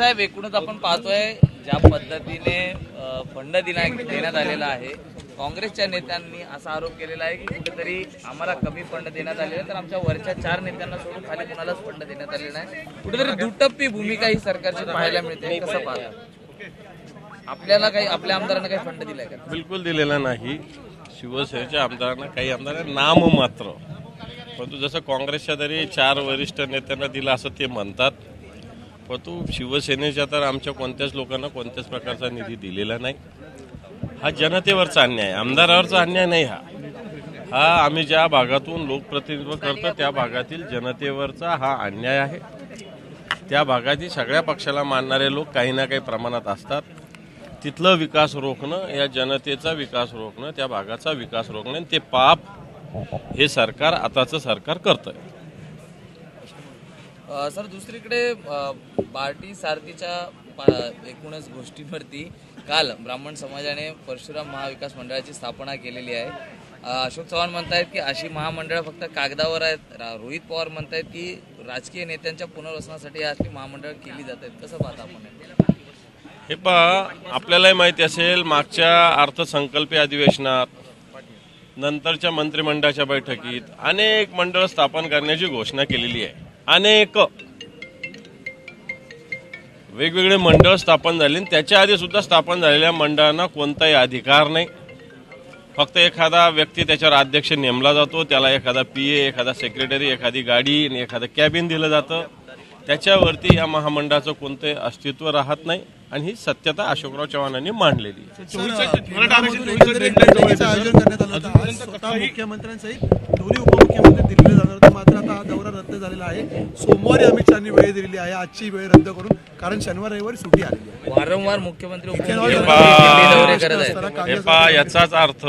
साहेब, एकूणच आपण पाहतोय ज्या पद्धतीने फंड देण्यात आलेला आहे, काँग्रेसच्या नेत्यांनी असा आरोप केलेला आहे की कुठेतरी आम्हाला कमी फंड देण्यात आलेला, तर आमच्या वरच्या 4 नेत्यांना सोडून खाली कुणालाच फंड देण्यात आलेला नाही. कुठेतरी दुटप्पी भूमिका ही सरकारची पाहायला मिळते. कसं पाहता? आपल्याला काही, आपल्या आमदारांना काही फंड दिलाय का? बिलकुल दिलेला नाही. शिवसेनेच्या आमदारांना, काही आमदारांना नाम मात्र, परंतु जसं काँग्रेसच्या तरी 4 वरिष्ठ नेत्यांना दिला असं ते म्हणतात, परंतु शिवसेनेच्या तर आमच्या कोणत्याच लोकांना कोणत्याच प्रकारचा निधी दिलेला नाही. हा जनतेवरचा अन्याय, आमदारावरचा अन्याय नाही. हा आम्ही ज्या भागातून लोकप्रतिनिधित्व करतो त्या भागातील जनतेवरचा हा अन्याय आहे. त्या भागातील सगळ्या पक्षाला मानणारे लोक काही ना काही प्रमाणात असतात. तिथलं विकास रोखणं, या जनतेचा विकास रोखणं, त्या भागाचा विकास रोखणं, ते पाप हे सरकार, आताचं सरकार करतंय. सर, दुसरीकडे बार्टी सारथीच्या एकूणच गोष्टींवरती काल ब्राह्मण समाजाने परशुराम महाविकास मंडळाची स्थापना केलेली आहे. अशोक चव्हाण म्हणतायत की अशी महामंडळं फक्त कागदावर आहेत. रोहित पवार म्हणतायत की राजकीय नेत्यांच्या पुनर्वसनासाठी असली महामंडळं केली जात आहेत. कसं पाहता आपण? हे पहा, आपल्यालाही माहिती असेल, मागच्या अर्थसंकल्पीय अधिवेशनात, नंतरच्या मंत्रिमंडळाच्या बैठकीत अनेक मंडळ स्थापन करण्याची घोषणा केलेली आहे. अनेक वेगवेगळे मंडळ स्थापन झाले. त्याच्या आधी सुद्धा स्थापन झालेल्या मंडळांना कोणताही अधिकार नाही. फक्त एखादा व्यक्ती त्याच्यावर अध्यक्ष नेमला जातो, त्याला एखादा PA, एखादा सेक्रेटरी, एखादी गाडी आणि एखादं कॅबिन दिलं जातं. त्याच्यावरती या महामंडळाचं कोणतंही अस्तित्व राहत नाही आणि ही सत्यता अशोकराव चव्हाणांनी मांडलेली. मुख्यमंत्र्यांसहित दोन्ही उपमुख्यमंत्री दिल्लीला जाणार होते, मात्र आता हा दौरा रद्द झालेला आहे. सोमवारी अमित शहानी वेळ दिलेली आहे, आजची वेळ रद्द करून, कारण शनिवार रविवारी सुट्टी आलेली आहे. वारंवार मुख्यमंत्री याचाच अर्थ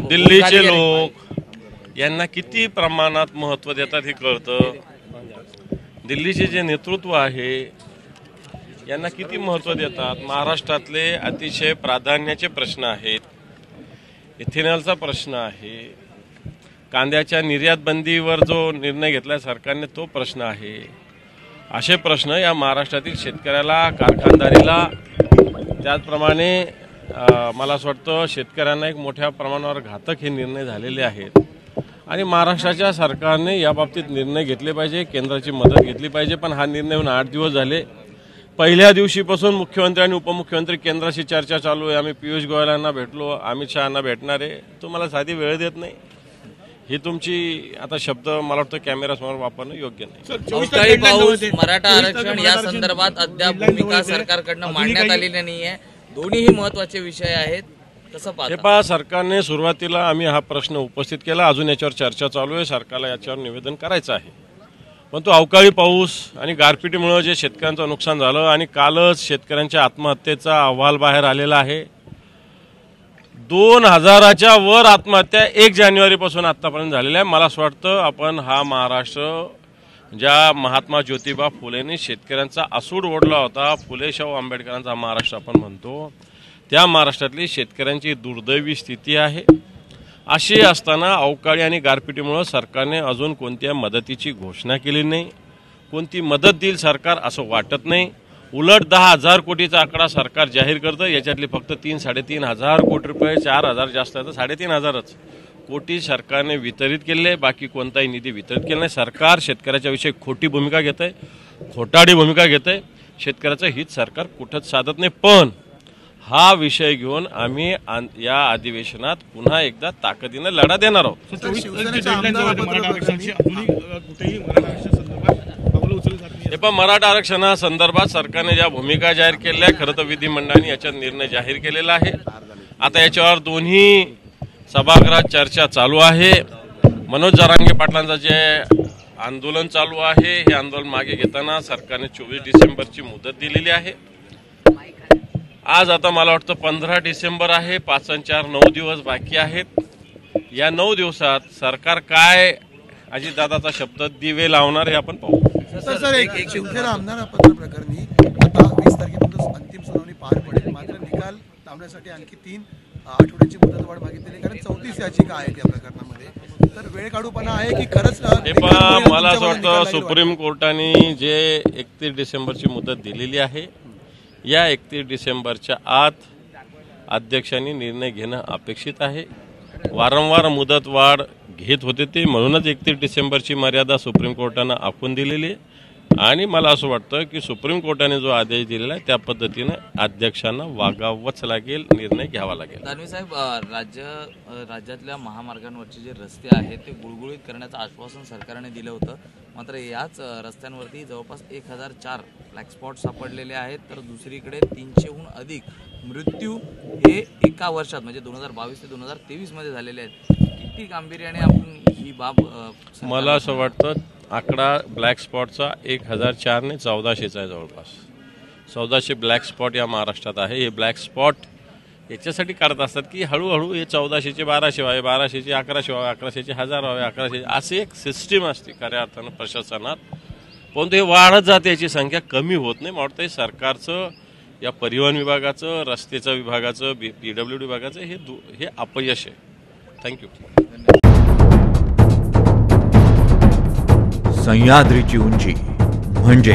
दिल्लीचे लोक यांना किती प्रमाणात महत्व देतात हे कळतं. दिल्लीचे जे नेतृत्व आहे यांना किती महत्व देतात. महाराष्ट्रातले अतिशय प्राधान्याचे प्रश्न आहेत. इथेनॉलचा प्रश्न आहे, कांद्याच्या निर्यात बंदीवर जो निर्णय घेतला सरकारने तो प्रश्न आहे. असे प्रश्न या महाराष्ट्रातील शेतकऱ्याला, कारखानदारीला, त्याचप्रमाणे मला असं वाटतं शेतकऱ्यांना एक मोठ्या प्रमाणावर घातक हे निर्णय झालेले आहेत आणि महाराष्ट्राच्या सरकारने याबाबतीत निर्णय घेतले पाहिजे, केंद्राची मदत घेतली पाहिजे. पण हा निर्णय होऊन 8 दिवस झाले. पहिल्या दिवशीपासून मुख्यमंत्री आणि उपमुख्यमंत्री केंद्राशी चर्चा चालू आहे. आम्ही पियुष गोयलांना भेटलो, अमित शहाना भेटणार आहे. तुम्हाला साधी वेळ देत नाही. ही तुमची आता शब्द मला वाटतं कॅमेरासमोर वापरणं योग्य नाही. अवकाळी पाऊस, मराठा आरक्षण या संदर्भात अद्याप भूमिका सरकारकडनं मांडण्यात आलेली नाहीये. दोन्हीही महत्वाचे विषय आहेत. कसं पाहता? हे पहा, सरकारने सुरुवातीला आम्ही हा प्रश्न उपस्थित केला, अजून याच्यावर चर्चा चालू आहे. सरकारला याच्यावर निवेदन करायचं आहे. पण तो अवकाळी पाऊस आणि गारपिटीमुळे जे शेतकऱ्यांचं नुकसान झालं आणि कालच शेतकऱ्यांच्या आत्महत्येचा अहवाल बाहेर आलेला आहे. 2000च्या वर आत्महत्या 1 जानेवारीपासून आतापर्यंत झालेल्या आहे. मला असं वाटतं आपण हा महाराष्ट्र ज्या महात्मा ज्योतिबा फुलेंनी शेतकऱ्यांचा असूड ओढला होता, फुले शाहू आंबेडकरांचा महाराष्ट्र आपण म्हणतो, त्या महाराष्ट्रातली शेतकऱ्यांची दुर्दैवी स्थिती आहे. अशी असताना अवकाळी आणि गारपिटीमुळे सरकारने अजून कोणत्या मदतीची घोषणा केली नाही. कोणती मदत देईल सरकार असं वाटत नाही. उलट 10,000 कोटीचा आकडा सरकार जाहीर करतं. याच्यातले फक्त 3-3.5 हजार कोटी रुपये, 4,000 जास्त आहे, 3,500 कोटी सरकारने वितरित केले. बाकी कोणताही निधी वितरित केला नाही. सरकार शेतकऱ्याच्या विषयी खोटी भूमिका घेत आहे, खोटाडी भूमिका घेत आहे. शेतकऱ्याचं हित सरकार कुठंच साधत नाही. पण हा विषय घेऊन आम्ही या अधिवेशनात पुन्हा एकदा ताकदीने लढा देणार आहोत. मराठा आरक्षणासंदर्भात सरकारने ज्या भूमिका जाहीर केल्या, खरं तर विधिमंडळाने याच्यात निर्णय जाहीर केलेला आहे. आता याच्यावर दोन्ही सभागृहात चर्चा चालू आहे. मनोज जरांगे पाटलांचं जे आंदोलन चालू आहे, हे आंदोलन मागे घेताना सरकारने 24 डिसेंबरची मुदत दिलेली आहे. आज आता मला वाटतं 15 डिसेंबर आहे. 5 आणि 4 9 दिवस बाकी आहेत. या 9 दिवसात सरकार काय अजितदादाचा शब्द दिवे लावणार हे आपण पाहू. सर, एक शिवसेना आमदार पत्र प्रकरणी आता 20 तारखेपर्यंत अंतिम सुनावणी पार पडेल, मात्र निकाल लावण्यासाठी आणखी 3 आठवड्याची मुदतवाढ मागितलेली, कारण 34 याचिका आहेत या प्रकरणामध्ये. तर वेळ काढूपणा आहे की खरंच हे पहा, मला असं वाटतं सुप्रीम कोर्टाने जे 31 डिसेंबरची मुदत दिलेली आहे, या 31 डिसेंबरच्या आत अध्यक्षांनी निर्णय घेणं अपेक्षित आहे. वारंवार मुदतवाढ घेत होते ते, म्हणूनच 31 डिसेंबरची मर्यादा सुप्रीम कोर्टानं आखून दिलेली आहे. आणि मला असं वाटतं की सुप्रीम कोर्टाने जो आदेश दिलेला आहे त्या पद्धतीनं अध्यक्षांना वागावंच लागेल, निर्णय घ्यावा लागेल. दानवे साहेब, राज्यातल्या महामार्गांवरचे जे रस्ते आहेत ते गुळगुळीत करण्याचं आश्वासन सरकारने दिलं होतं. मात्र याच रस्त्यांवरती जवळपास 1004 ब्लॅक स्पॉट सापडलेले आहेत. तर दुसरीकडे 300हून अधिक मृत्यू हे एका वर्षात म्हणजे 2022 ते 2023 मध्ये झालेले आहेत. किती गांभीर्याने आपण ही बाब मला असं वाटतं आकडा ब्लॅक स्पॉटचा 1004 ने 1400चा आहे. जवळपास 1400 ब्लॅक स्पॉट या महाराष्ट्रात आहे. हे ब्लॅक स्पॉट याच्यासाठी काढत असतात की हळूहळू हे 1400चे 1200 व्हावे, 1200चे 1100 व्हावे, 1100चे 1000 व्हावे, 1100 असे एक सिस्टीम असते खऱ्या अर्थानं प्रशासनात. पण ते वाढत जाते, याची संख्या कमी होत नाही. मला वाटतं सरकारचं, या परिवहन विभागाचं, रस्त्याच्या विभागाचं, PWD विभागाचं हे अपयश आहे. थँक्यू. सह्याद्रीची उंची म्हणजे